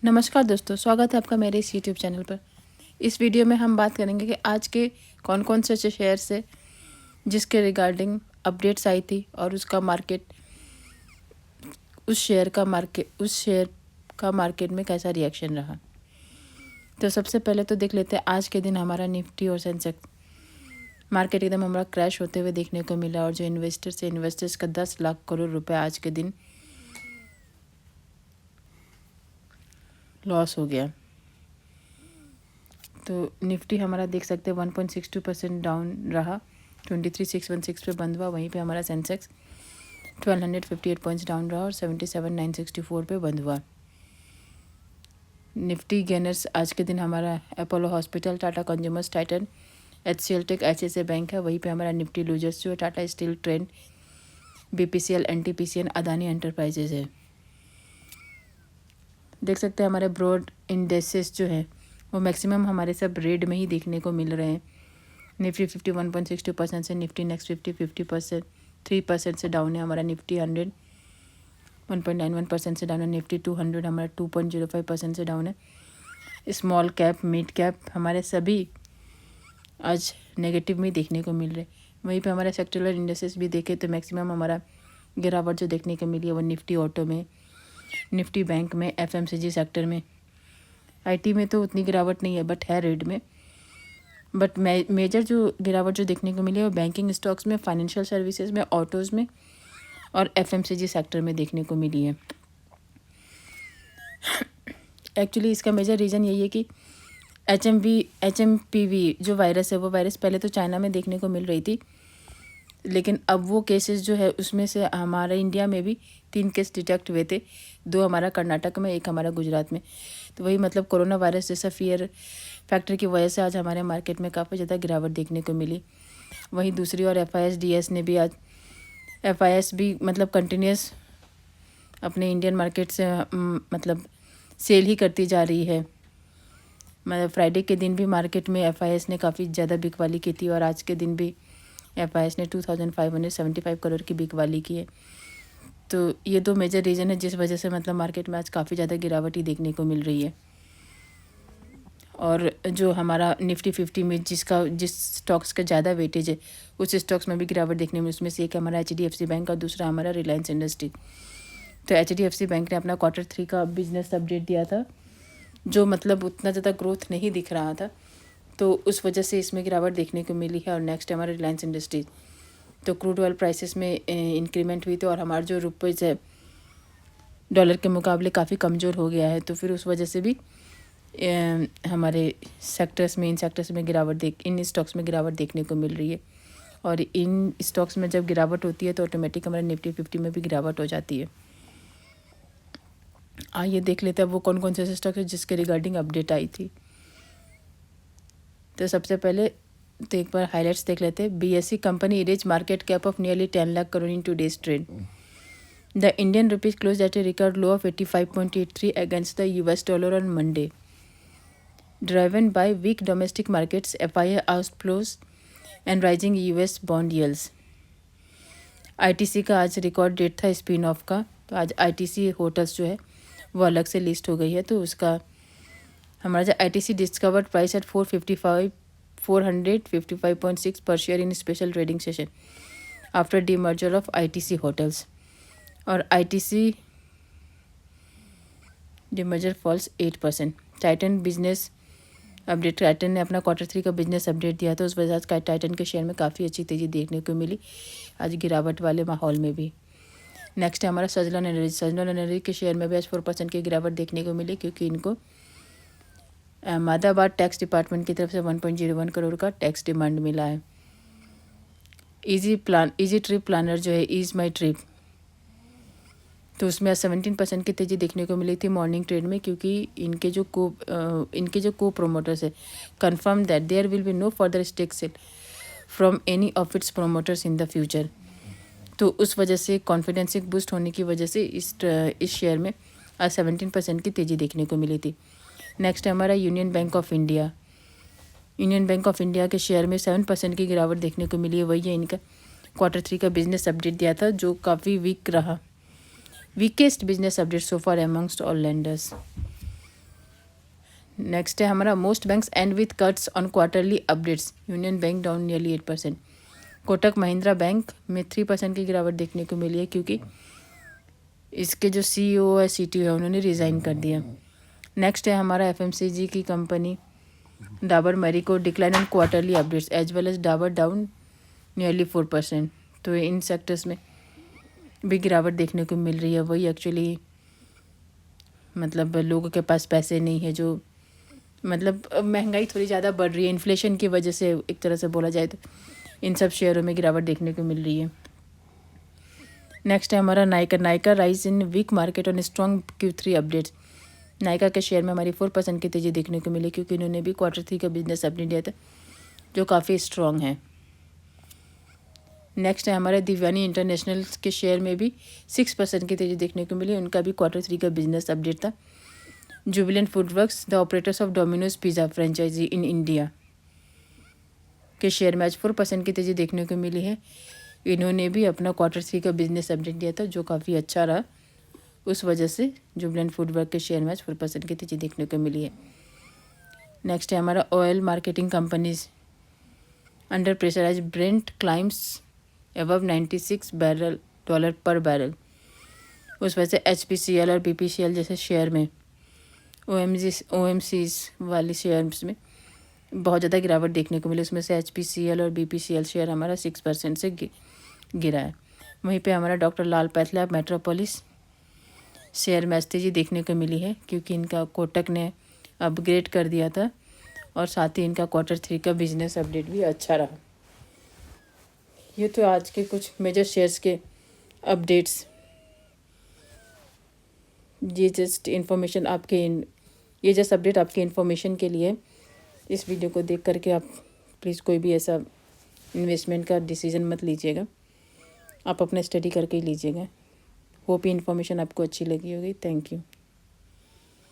नमस्कार दोस्तों, स्वागत है आपका मेरे इस यूट्यूब चैनल पर। इस वीडियो में हम बात करेंगे कि आज के कौन कौन से ऐसे शेयर्स है जिसके रिगार्डिंग अपडेट्स आई थी और उसका मार्केट उस शेयर का मार्केट में कैसा रिएक्शन रहा। तो सबसे पहले तो देख लेते हैं आज के दिन हमारा निफ्टी और सेंसेक्स मार्केट एकदम हमारा क्रैश होते हुए देखने को मिला और जो इन्वेस्टर्स का 10 लाख करोड़ रुपए आज के दिन लॉस हो गया। तो निफ्टी हमारा देख सकते हैं 1.62% डाउन रहा, 23,616 पे बंद हुआ। वहीं पे हमारा सेंसेक्स 1258 पॉइंट्स डाउन रहा और 77,964 पे बंद हुआ। निफ्टी गेनर्स आज के दिन हमारा Apollo hospital, Tata consumers, Titan, HCL tech, ICICI bank है। वहीं पे हमारा निफ्टी लूजर्स जो है Tata steel, Trent, BPCL, NTPC, Adani enterprises है। देख सकते हैं हमारे ब्रॉड इंडेक्सेस जो है वो मैक्सिमम हमारे सब रेड में ही देखने को मिल रहे हैं। निफ्टी 51.62% से, निफ्टी नेक्स्ट 50% 3% से डाउन है। हमारा निफ्टी 100 1.91% से डाउन है। निफ्टी 200 हमारा 2.05% से डाउन है। स्मॉल कैप, मिड कैप हमारे सभी आज नेगेटिव में देखने को मिल रहे। वहीं पे हमारा सेक्टरल इंडेक्सेस भी देखें तो मैक्सिमम हमारा गिरावट जो देखने को मिली है वो निफ्टी ऑटो में, निफ्टी बैंक में, FMCG सेक्टर में। IT में तो उतनी गिरावट नहीं है बट है रेड में। बट मेजर जो गिरावट जो देखने को मिली है वो बैंकिंग स्टॉक्स में, फाइनेंशियल सर्विसेज में, ऑटोज़ में और FMCG सेक्टर में देखने को मिली है। एक्चुअली इसका मेजर रीज़न यही है कि HMPV जो वायरस है वो वायरस पहले तो चाइना में देखने को मिल रही थी, लेकिन अब वो केसेस जो है उसमें से हमारे इंडिया में भी 3 केस डिटेक्ट हुए थे। 2 हमारा कर्नाटक में, 1 हमारा गुजरात में। तो वही मतलब कोरोना वायरस जैसा फियर फैक्टर की वजह से आज हमारे मार्केट में काफ़ी ज़्यादा गिरावट देखने को मिली। वहीं दूसरी ओर FIS ने भी आज FIS भी मतलब कंटिन्यूस अपने इंडियन मार्केट से मतलब सेल ही करती जा रही है। मतलब फ्राइडे के दिन भी मार्केट में FIS ने काफ़ी ज़्यादा बिकवाली की थी और आज के दिन भी FIS ने 2575 करोड़ की बिकवाली की है। तो ये 2 मेजर रीज़न है जिस वजह से मतलब मार्केट में आज काफ़ी ज़्यादा गिरावट ही देखने को मिल रही है। और जो हमारा निफ्टी 50 में जिस स्टॉक्स का ज़्यादा वेटेज है उस स्टॉक्स में भी गिरावट देखने में, उसमें से एक हमारा HDFC बैंक और दूसरा हमारा रिलायंस इंडस्ट्री। तो HDFC बैंक ने अपना Q3 का बिजनेस अपडेट दिया था जो मतलब उतना ज़्यादा ग्रोथ नहीं दिख रहा था, तो उस वजह से इसमें गिरावट देखने को मिली है। और नेक्स्ट हमारा रिलायंस इंडस्ट्रीज, तो क्रूड ऑयल प्राइसेस में इंक्रीमेंट हुई थी और हमारा जो रुपीज़ है डॉलर के मुकाबले काफ़ी कमज़ोर हो गया है, तो फिर उस वजह से भी हमारे इन सेक्टर्स में इन स्टॉक्स में गिरावट देखने को मिल रही है। और इन स्टॉक्स में जब गिरावट होती है तो ऑटोमेटिक हमारे निफ्टी 50 में भी गिरावट हो जाती है। आइए देख लेते हैं वो कौन कौन से स्टॉक है जिसके रिगार्डिंग अपडेट आई थी। तो सबसे पहले तो एक बार हाईलाइट्स देख लेते हैं। BSE company reach market cap of nearly 10 lakh crore in today's trade. The Indian rupees close at a record low of 85.83 against the US dollar on Monday, driven by weak domestic markets, FII outflows and rising US bond yields. ITC का आज record date था spin off का, तो आज ITC hotels जो है वो अलग से लिस्ट हो गई है। तो उसका हमारा जो ITC डिस्कवर्ड प्राइस एट 455.6 पर share in special trading session after demerger of ITC hotels. और ITC demerger falls 8%। Titan business update, Titan ने अपना Q3 का बिजनेस अपडेट दिया था, उस वजह से टाइटन के शेयर में काफ़ी अच्छी तेज़ी देखने को मिली आज गिरावट वाले माहौल में भी। नेक्स्ट है हमारा सजलन एनर्जी के शेयर में भी आज 4% की गिरावट देखने को मिली क्योंकि इनको अहमदाबाद टैक्स डिपार्टमेंट की तरफ से 1.01 करोड़ का टैक्स डिमांड मिला है। इजी ट्रिप प्लानर जो है ईज माई ट्रिप, तो उसमें आज 17% की तेज़ी देखने को मिली थी मॉर्निंग ट्रेड में क्योंकि इनके जो को प्रोमोटर्स है confirm that there will be no further stake sale from any of its promoters in the future. तो उस वजह से कॉन्फिडेंस एक बूस्ट होने की वजह से इस शेयर में आज 17% की तेज़ी देखने को मिली थी। नेक्स्ट है हमारा यूनियन बैंक ऑफ इंडिया के शेयर में 7% की गिरावट देखने को मिली है। वही है इनका Q3 का बिजनेस अपडेट दिया था जो काफ़ी वीक रहा, weakest business update so for amongst all lenders. Next है हमारा most banks and with cuts on quarterly updates. Union bank down nearly 8%। Kotak Mahindra bank में 3% की गिरावट देखने को मिली है, क्योंकि इसके जो CEO है CTO है उन्होंने रिज़ाइन कर दिया। नेक्स्ट है हमारा FMCG की company Dabur Marico decline on quarterly updates as well as Dabur down nearly 4%। तो इन सेक्टर्स में भी गिरावट देखने को मिल रही है। वही एक्चुअली मतलब लोगों के पास पैसे नहीं है, जो मतलब महंगाई थोड़ी ज़्यादा बढ़ रही है इन्फ्लेशन की वजह से, एक तरह से बोला जाए तो इन सब शेयरों में गिरावट देखने को मिल रही है। नेक्स्ट है हमारा Nykaa rise in weak market on strong Q3 अपडेट्स। नायका के शेयर में हमारी 4% की तेज़ी देखने को मिली, क्योंकि इन्होंने भी Q3 का बिजनेस अपडेट दिया था जो काफ़ी स्ट्रॉन्ग है। नेक्स्ट है हमारे दिव्यानी इंटरनेशनल के शेयर में भी 6% की तेज़ी देखने को मिली, उनका भी Q3 का बिजनेस अपडेट था। Jubilant FoodWorks the operators of Domino's pizza franchisee in India के शेयर में आज 4% की तेज़ी देखने को मिली है। इन्होंने भी अपना Q3 का बिजनेस अपडेट दिया था जो काफ़ी अच्छा रहा, उस वजह से जुबिलेंट फूडवर्क के शेयर में आज 4% की तेज़ी देखने को मिली है। नेक्स्ट है हमारा oil marketing companies under pressure as Brent climbs above $96 per barrel. उस वजह से HPCL और BPCL जैसे शेयर में OMCs वाली शेयर्स में बहुत ज़्यादा गिरावट देखने को मिली। उसमें से HPCL और BPCL शेयर हमारा 6% से गिरा है। वहीं पे हमारा डॉक्टर लाल पैथलैब मेट्रोपोलिस शेयर में तेजी देखने को मिली है, क्योंकि इनका कोटक ने अपग्रेड कर दिया था और साथ ही इनका Q3 का बिजनेस अपडेट भी अच्छा रहा। ये तो आज के कुछ मेजर शेयर्स के अपडेट्स। ये जस्ट अपडेट आपके इन्फॉर्मेशन के लिए। इस वीडियो को देख करके आप प्लीज़ कोई भी ऐसा इन्वेस्टमेंट का डिसीजन मत लीजिएगा, आप अपना स्टडी करके ही लीजिएगा। होप ये इन्फॉर्मेशन आपको अच्छी लगी होगी। Thank you.